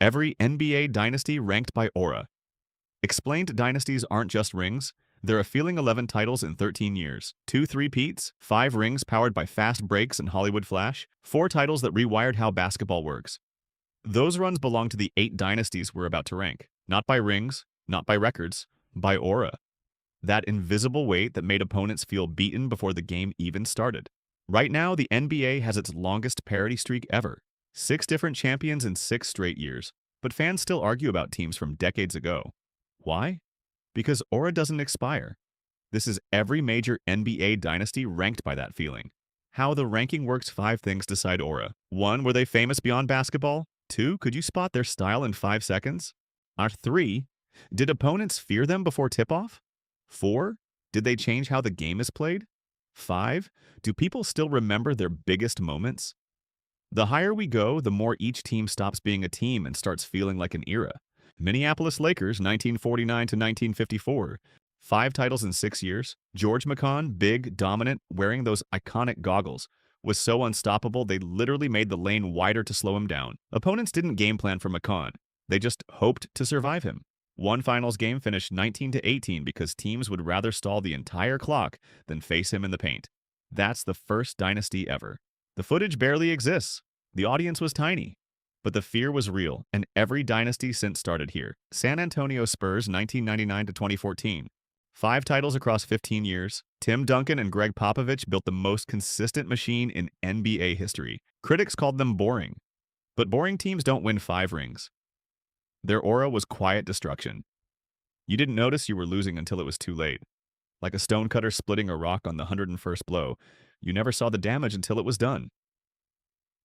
Every NBA dynasty ranked by aura. Explained dynasties aren't just rings. They're a feeling 11 titles in 13 years, 2 three-peats, 5 rings powered by fast breaks and Hollywood flash, 4 titles that rewired how basketball works. Those runs belong to the 8 dynasties we're about to rank. Not by rings, not by records, by aura. That invisible weight that made opponents feel beaten before the game even started. Right now, the NBA has its longest parity streak ever. 6 different champions in 6 straight years. But fans still argue about teams from decades ago. Why? Because aura doesn't expire. This is every major NBA dynasty ranked by that feeling. How the ranking works: 5 things decide aura. 1. Were they famous beyond basketball? 2. Could you spot their style in 5 seconds? 3. Did opponents fear them before tip-off? 4. Did they change how the game is played? 5. Do people still remember their biggest moments? The higher we go, the more each team stops being a team and starts feeling like an era. Minneapolis Lakers, 1949 to 1954. 5 titles in 6 years. George McConn, big, dominant, wearing those iconic goggles, was so unstoppable they literally made the lane wider to slow him down. Opponents didn't game plan for McConn. They just hoped to survive him. One finals game finished 19 to 18 because teams would rather stall the entire clock than face him in the paint. That's the first dynasty ever. The footage barely exists. The audience was tiny. But the fear was real, and every dynasty since started here. San Antonio Spurs, 1999 to 2014. 5 titles across 15 years. Tim Duncan and Greg Popovich built the most consistent machine in NBA history. Critics called them boring. But boring teams don't win 5 rings. Their aura was quiet destruction. You didn't notice you were losing until it was too late. Like a stonecutter splitting a rock on the 101st blow, you never saw the damage until it was done.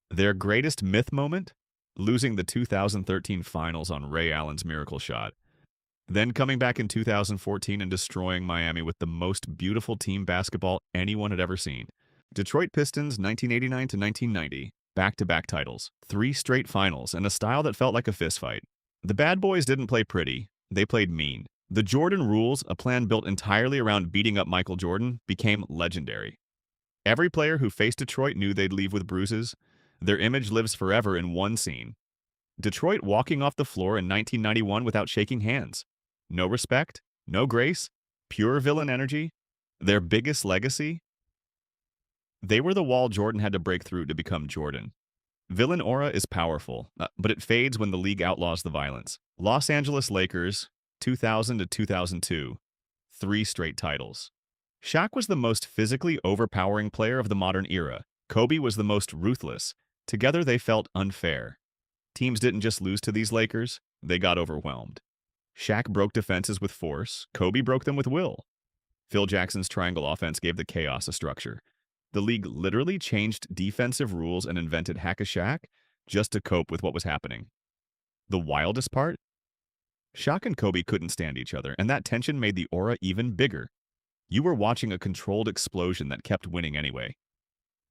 Their greatest myth moment? Losing the 2013 finals on Ray Allen's miracle shot. Then coming back in 2014 and destroying Miami with the most beautiful team basketball anyone had ever seen. Detroit Pistons, 1989 to 1990. Back-to-back titles. 3 straight finals, and a style that felt like a fistfight. The bad boys didn't play pretty. They played mean. The Jordan rules, a plan built entirely around beating up Michael Jordan, became legendary. Every player who faced Detroit knew they'd leave with bruises. Their image lives forever in one scene. Detroit walking off the floor in 1991 without shaking hands. No respect, no grace, pure villain energy. Their biggest legacy? They were the wall Jordan had to break through to become Jordan. Villain aura is powerful, but it fades when the league outlaws the violence. Los Angeles Lakers, 2000 to 2002. 3 straight titles. Shaq was the most physically overpowering player of the modern era. Kobe was the most ruthless. Together they felt unfair. Teams didn't just lose to these Lakers, they got overwhelmed. Shaq broke defenses with force, Kobe broke them with will. Phil Jackson's triangle offense gave the chaos a structure. The league literally changed defensive rules and invented Hack-a-Shaq just to cope with what was happening. The wildest part? Shaq and Kobe couldn't stand each other, and that tension made the aura even bigger. You were watching a controlled explosion that kept winning anyway.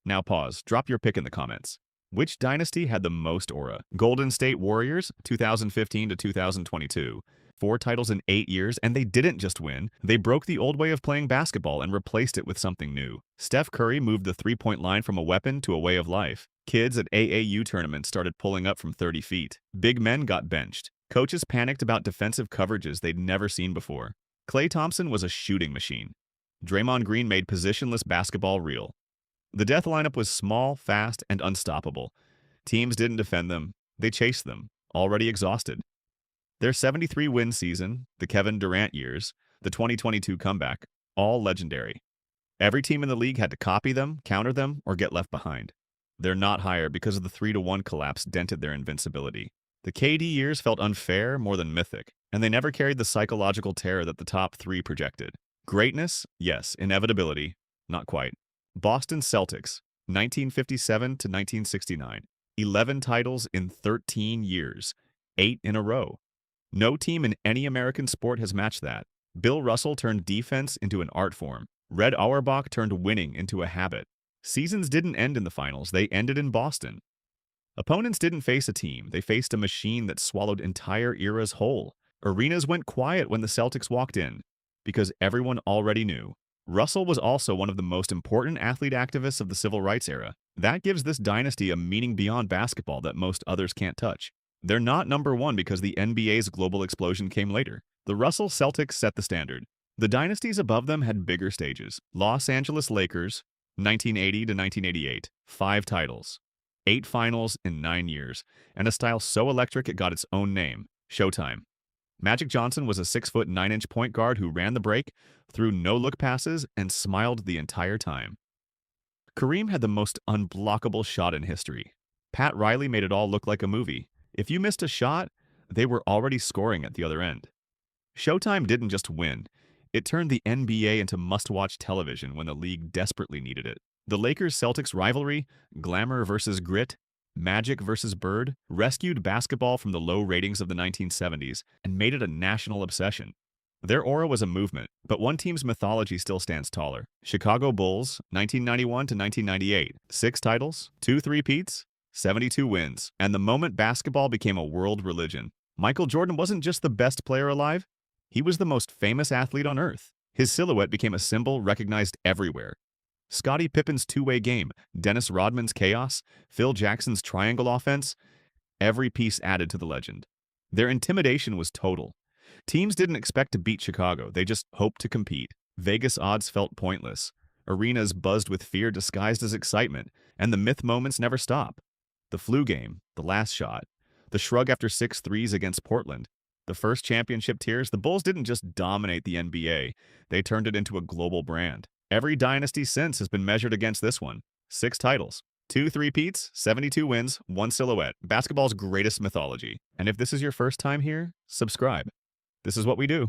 Now pause, drop your pick in the comments. Which dynasty had the most aura? Golden State Warriors, 2015 to 2022. 4 titles in 8 years, and they didn't just win. They broke the old way of playing basketball and replaced it with something new. Steph Curry moved the three-point line from a weapon to a way of life. Kids at AAU tournaments started pulling up from 30 feet. Big men got benched. Coaches panicked about defensive coverages they'd never seen before. Klay Thompson was a shooting machine. Draymond Green made positionless basketball real. The death lineup was small, fast, and unstoppable. Teams didn't defend them. They chased them, already exhausted. Their 73-win season, the Kevin Durant years, the 2022 comeback, all legendary. Every team in the league had to copy them, counter them, or get left behind. They're not higher because of the 3-1 collapse dented their invincibility. The KD years felt unfair more than mythic, and they never carried the psychological terror that the top 3 projected. Greatness? Yes. Inevitability? Not quite. Boston Celtics, 1957 to 1969. 11 titles in 13 years. 8 in a row. No team in any American sport has matched that. Bill Russell turned defense into an art form. Red Auerbach turned winning into a habit. Seasons didn't end in the finals, they ended in Boston. Opponents didn't face a team, they faced a machine that swallowed entire eras whole. Arenas went quiet when the Celtics walked in, because everyone already knew. Russell was also one of the most important athlete activists of the civil rights era. That gives this dynasty a meaning beyond basketball that most others can't touch. They're not number one because the NBA's global explosion came later. The Russell Celtics set the standard. The dynasties above them had bigger stages. Los Angeles Lakers, 1980 to 1988, 5 titles, 8 finals in 9 years, and a style so electric it got its own name, Showtime. Magic Johnson was a 6-foot 9-inch point guard who ran the break, threw no-look passes, and smiled the entire time. Kareem had the most unblockable shot in history. Pat Riley made it all look like a movie. If you missed a shot, they were already scoring at the other end. Showtime didn't just win. It turned the NBA into must-watch television when the league desperately needed it. The Lakers-Celtics rivalry, glamour versus grit, Magic versus Bird, rescued basketball from the low ratings of the 1970s and made it a national obsession. Their aura was a movement, but one team's mythology still stands taller. Chicago Bulls, 1991 to 1998, 6 titles, 2 three-peats, 72 wins, and the moment basketball became a world religion. Michael Jordan wasn't just the best player alive, he was the most famous athlete on earth. His silhouette became a symbol recognized everywhere. Scottie Pippen's two-way game, Dennis Rodman's chaos, Phil Jackson's triangle offense, every piece added to the legend. Their intimidation was total. Teams didn't expect to beat Chicago, they just hoped to compete. Vegas odds felt pointless. Arenas buzzed with fear disguised as excitement, and the myth moments never stop. The flu game, the last shot, the shrug after 6 threes against Portland, the first championship tears. The Bulls didn't just dominate the NBA, they turned it into a global brand. Every dynasty since has been measured against this one. 6 titles, 2 three-peats, 72 wins, 1 silhouette. Basketball's greatest mythology. And if this is your first time here, subscribe. This is what we do.